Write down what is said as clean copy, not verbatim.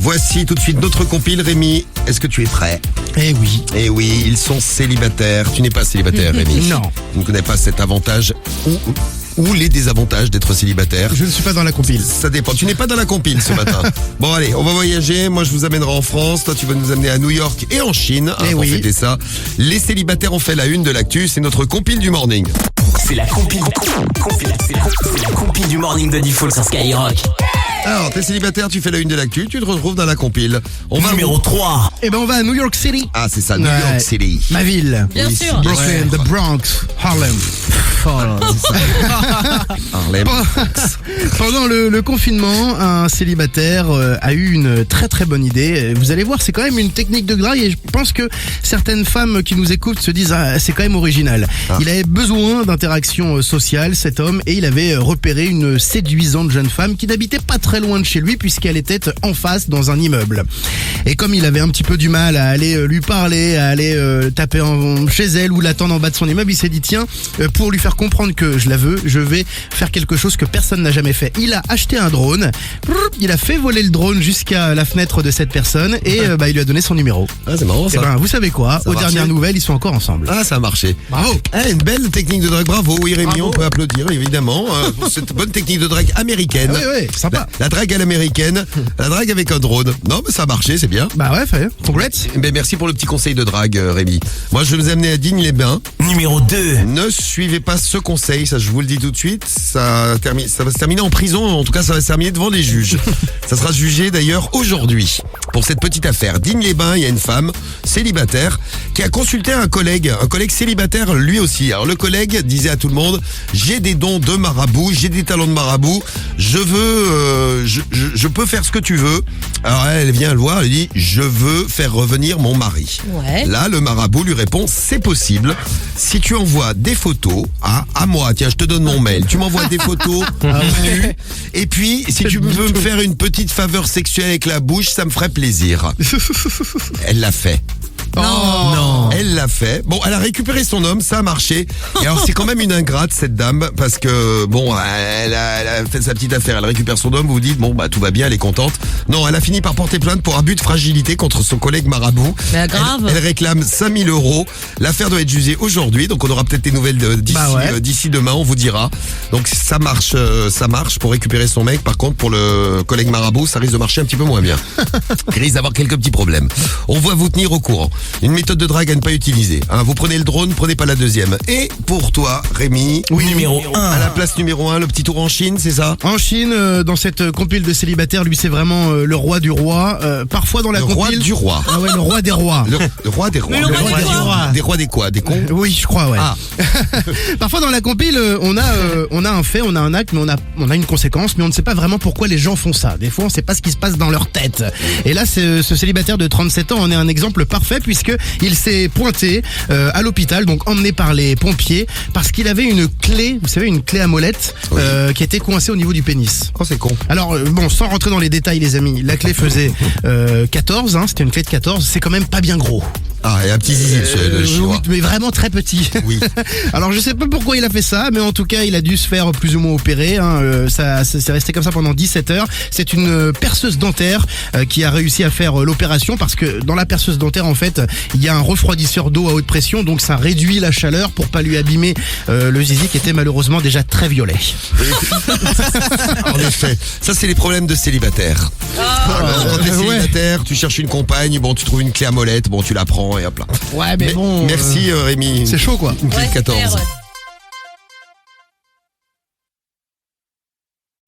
Voici tout de suite notre compile. Rémi, est-ce que tu es prêt? Eh oui. Eh oui, ils sont célibataires. Tu n'es pas célibataire, Rémi. Non. Tu ne connais pas cet avantage ou les désavantages d'être célibataire. Je ne suis pas dans la compile. Ça dépend. Tu n'es pas dans la compile ce matin. Bon, allez, on va voyager. Moi, je vous amènerai en France. Toi, tu vas nous amener à New York et en Chine. Pour fêter ça. Les célibataires ont fait la une de l'actu. C'est notre compile du morning. C'est la compile du morning de Diffoul sur Skyrock. Alors, t'es célibataire, tu fais la une de l'actu, tu te retrouves dans la compile. Numéro 3. Eh ben, on va à New York City. Ah, c'est ça, New York City. Ma ville. Bien sûr. Brooklyn, the Bronx, Harlem. Harlem. Pendant le confinement, un célibataire a eu une très très bonne idée. Vous allez voir, c'est quand même une technique de drague et je pense que certaines femmes qui nous écoutent se disent c'est quand même original. Il avait besoin d'interaction sociale, cet homme, et il avait repéré une séduisante jeune femme qui n'habitait pas très loin de chez lui puisqu'elle était en face dans un immeuble. Et comme il avait un petit peu du mal à aller lui parler, à aller taper chez elle ou l'attendre en bas de son immeuble, il s'est dit tiens, pour lui faire comprendre que je la veux, je vais faire quelque chose que personne n'a jamais fait. Il a acheté un drone, il a fait voler le drone jusqu'à la fenêtre de cette personne et il lui a donné son numéro. Ah, c'est marrant ça. Et vous savez quoi, Ça a aux marché. dernières nouvelles, ils sont encore ensemble. Ah, ça a marché. Bravo. Ah, une belle technique de drague, bravo. Oui, Rémi, Bravo. on peut applaudir évidemment pour cette bonne technique de drague américaine. Oui, sympa. La drague à l'américaine, la drague avec un drone. Non, mais ça a marché, c'est bien. Bah ouais, fait. Congrats. Ben, merci pour le petit conseil de drague, Rémi. Moi, je vais vous amener à Digne-les-Bains. Numéro 2. Ne suivez pas ce conseil, ça je vous le dis tout de suite. Ça va se terminer en prison, en tout cas ça va se terminer devant les juges. Ça sera jugé d'ailleurs aujourd'hui. Pour cette petite affaire, Digne-les-Bains, il y a une femme célibataire qui a consulté un collègue célibataire lui aussi. Alors le collègue disait à tout le monde, j'ai des dons de marabout, j'ai des talents de marabout, je peux faire ce que tu veux. Alors elle vient le voir, elle dit, je veux faire revenir mon mari. Ouais. Là, le marabout lui répond, c'est possible. Si tu envoies des photos à moi, tiens, je te donne mon mail. Tu m'envoies des photos nues. Et puis, si tu veux me faire une petite faveur sexuelle avec la bouche, ça me ferait plaisir. Elle l'a fait. Non. Elle l'a fait. Bon, elle a récupéré son homme, ça a marché. Et alors, c'est quand même une ingrate, cette dame, parce que, bon, elle a fait sa petite affaire. Elle récupère son homme, vous vous dites, bon, bah, tout va bien, elle est contente. Non, elle a fini par porter plainte pour abus de fragilité contre son collègue marabout. Bah, grave. Elle réclame 5 000 €. L'affaire doit être jugée aujourd'hui, donc on aura peut-être des nouvelles d'ici demain, on vous dira. Donc, ça marche pour récupérer son mec. Par contre, pour le collègue marabout, ça risque de marcher un petit peu moins bien. Il risque d'avoir quelques petits problèmes. On va vous tenir au courant. Une méthode de drague à ne pas utiliser. Vous prenez le drone, prenez pas la deuxième. Et pour toi, Rémi, Numéro 1. à la place numéro 1, le petit tour en Chine, c'est ça? En Chine, dans cette compile de célibataires, lui c'est vraiment le roi du roi. Parfois dans la Le compile... roi du roi. Ah ouais, le roi des rois. Le roi des rois. Mais le roi des rois. Des rois des quoi? Des cons? Oui, je crois, ouais. Ah. Parfois dans la compile, on a un fait, on a un acte, mais on a une conséquence, mais on ne sait pas vraiment pourquoi les gens font ça. Des fois, on ne sait pas ce qui se passe dans leur tête. Et là, ce célibataire de 37 ans en est un exemple parfait puisque il s'est pointé à l'hôpital, donc emmené par les pompiers, parce qu'il avait une clé, vous savez, une clé à molette qui était coincée au niveau du pénis. Oh, c'est con. Alors, bon, sans rentrer dans les détails, les amis, la clé faisait 14, c'était une clé de 14, c'est quand même pas bien gros. Ah, et un petit zizi, le chinois. Oui, mais vraiment très petit. Oui. Alors je sais pas pourquoi il a fait ça, mais en tout cas il a dû se faire plus ou moins opérer. Ça c'est resté comme ça pendant 17 heures. C'est une perceuse dentaire qui a réussi à faire l'opération parce que dans la perceuse dentaire en fait il y a un refroidisseur d'eau à haute pression, donc ça réduit la chaleur pour pas lui abîmer le zizi qui était malheureusement déjà très violet. En effet, ça c'est les problèmes de célibataire. Quand t'es célibataire, tu cherches une compagne, bon tu trouves une clé à molette, bon tu la prends et hop là. Ouais mais bon. Merci Rémi. C'est chaud quoi. Une clé de Ouais, 14. super, ouais.